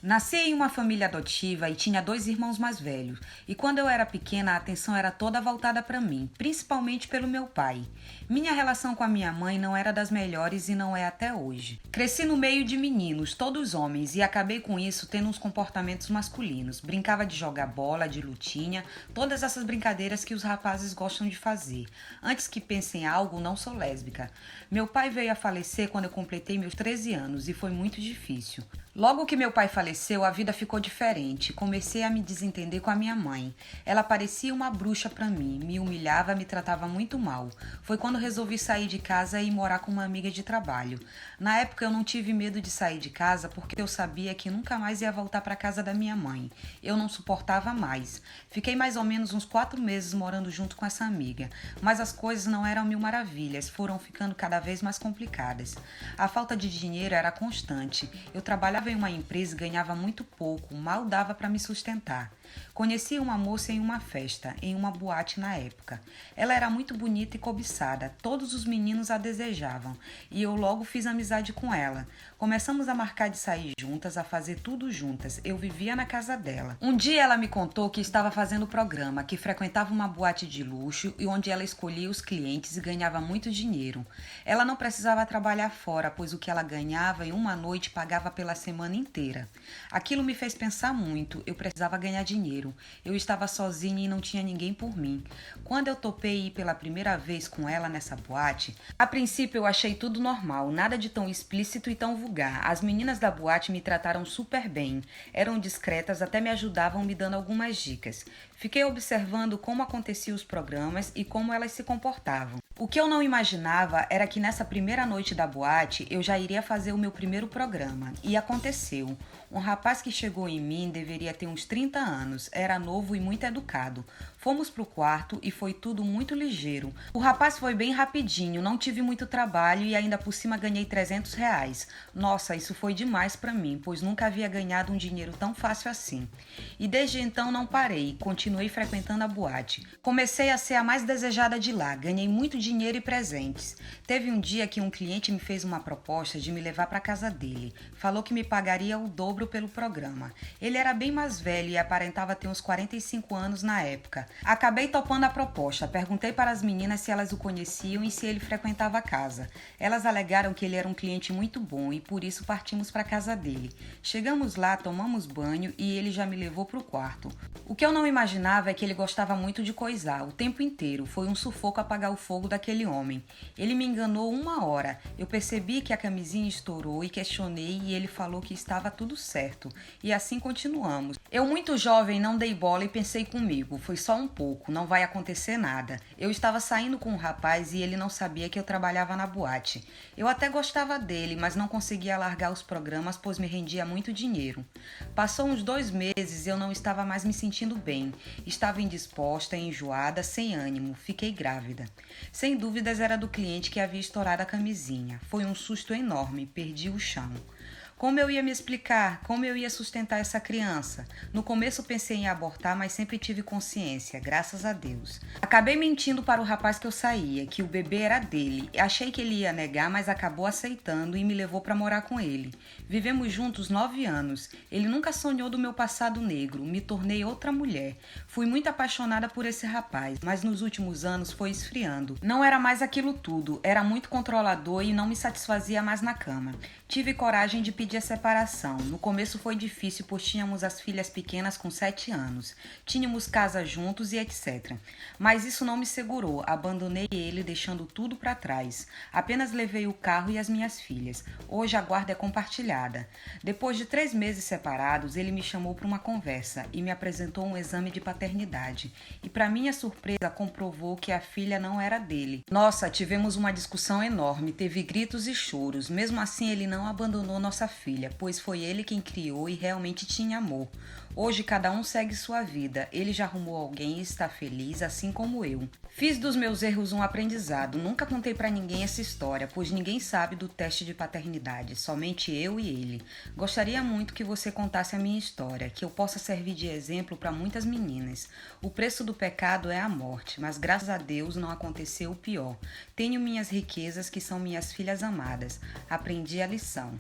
Nasci em uma família adotiva e tinha 2 irmãos mais velhos. E quando eu era pequena, a atenção era toda voltada para mim, principalmente pelo meu pai. Minha relação com a minha mãe não era das melhores e não é até hoje. Cresci no meio de meninos, todos homens, e acabei com isso tendo uns comportamentos masculinos. Brincava de jogar bola, de lutinha, todas essas brincadeiras que os rapazes gostam de fazer. Antes que pensem em algo, não sou lésbica. Meu pai veio a falecer quando eu completei meus 13 anos e foi muito difícil. Logo que meu pai faleceu, a vida ficou diferente. Comecei a me desentender com a minha mãe. Ela parecia uma bruxa para mim, me humilhava, me tratava muito mal. Foi quando resolvi sair de casa e ir morar com uma amiga de trabalho. Na época eu não tive medo de sair de casa porque eu sabia que nunca mais ia voltar para casa da minha mãe. Eu não suportava mais. Fiquei mais ou menos uns 4 meses morando junto com essa amiga, mas as coisas não eram mil maravilhas, foram ficando cada vez mais complicadas. A falta de dinheiro era constante. Eu trabalhava em uma empresa e ganhava muito pouco, mal dava para me sustentar. Conheci uma moça em uma festa, em uma boate na época. Ela era muito bonita e cobiçada, todos os meninos a desejavam, e eu logo fiz amizade com ela. Começamos a marcar de sair juntas, a fazer tudo juntas. Eu vivia na casa dela. Um dia ela me contou que estava fazendo programa, que frequentava uma boate de luxo e onde ela escolhia os clientes e ganhava muito dinheiro. Ela não precisava trabalhar fora, pois o que ela ganhava em uma noite pagava pela semana inteira. Aquilo me fez pensar muito, eu precisava ganhar dinheiro. Eu estava sozinha e não tinha ninguém por mim. Quando eu topei ir pela primeira vez com ela nessa boate, a princípio eu achei tudo normal, nada de tão explícito e tão vulgar. As meninas da boate me trataram super bem, eram discretas, até me ajudavam me dando algumas dicas. Fiquei observando como aconteciam os programas e como elas se comportavam. O que eu não imaginava era que nessa primeira noite da boate eu já iria fazer o meu primeiro programa. E aconteceu. Um rapaz que chegou em mim deveria ter uns 30 anos, era novo e muito educado. Fomos pro quarto e foi tudo muito ligeiro. O rapaz foi bem rapidinho, não tive muito trabalho e ainda por cima ganhei R$ 300. Nossa, isso foi demais pra mim, pois nunca havia ganhado um dinheiro tão fácil assim. E desde então não parei, continuei frequentando a boate. Comecei a ser a mais desejada de lá, ganhei muito dinheiro e presentes. Teve um dia que um cliente me fez uma proposta de me levar para casa dele. Falou que me pagaria o dobro pelo programa. Ele era bem mais velho e aparentava ter uns 45 anos na época. Acabei topando a proposta. Perguntei para as meninas se elas o conheciam e se ele frequentava a casa. Elas alegaram que ele era um cliente muito bom e por isso partimos para a casa dele. Chegamos lá, tomamos banho e ele já me levou para o quarto. O que eu não imaginava é que ele gostava muito de coisar, o tempo inteiro. Foi um sufoco apagar o fogo daquele homem. Ele me enganou 1 hora. Eu percebi que a camisinha estourou e questionei e ele falou que estava tudo certo. E assim continuamos. Eu, muito jovem, não dei bola e pensei comigo. Foi só um pouco, não vai acontecer nada. Eu estava saindo com um rapaz e ele não sabia que eu trabalhava na boate. Eu até gostava dele, mas não conseguia largar os programas, pois me rendia muito dinheiro. Passou uns 2 meses e eu não estava mais me sentindo bem. Estava indisposta, enjoada, sem ânimo. Fiquei grávida. Sem dúvidas era do cliente que havia estourado a camisinha. Foi um susto enorme, perdi o chão. Como eu ia me explicar? Como eu ia sustentar essa criança? No começo pensei em abortar, mas sempre tive consciência, graças a Deus. Acabei mentindo para o rapaz que eu saía, que o bebê era dele. Achei que ele ia negar, mas acabou aceitando e me levou para morar com ele. Vivemos juntos 9 anos. Ele nunca sonhou do meu passado negro. Me tornei outra mulher. Fui muito apaixonada por esse rapaz, mas nos últimos anos foi esfriando. Não era mais aquilo tudo. Era muito controlador e não me satisfazia mais na cama. Tive coragem de pedir a separação. No começo foi difícil, pois tínhamos as filhas pequenas com 7 anos. Tínhamos casa juntos e etc. Mas isso não me segurou. Abandonei ele, deixando tudo para trás. Apenas levei o carro e as minhas filhas. Hoje a guarda é compartilhada. Depois de 3 meses separados, ele me chamou para uma conversa e me apresentou um exame de paternidade. E para minha surpresa, comprovou que a filha não era dele. Nossa, tivemos uma discussão enorme. Teve gritos e choros. Mesmo assim, ele não abandonou nossa filha, pois foi ele quem criou e realmente tinha amor. Hoje cada um segue sua vida. Ele já arrumou alguém e está feliz, assim como eu. Fiz dos meus erros um aprendizado. Nunca contei pra ninguém essa história, pois ninguém sabe do teste de paternidade, somente eu e ele. Gostaria muito que você contasse a minha história, que eu possa servir de exemplo para muitas meninas. O preço do pecado é a morte, mas graças a Deus não aconteceu o pior. Tenho minhas riquezas, que são minhas filhas amadas. Aprendi a lição.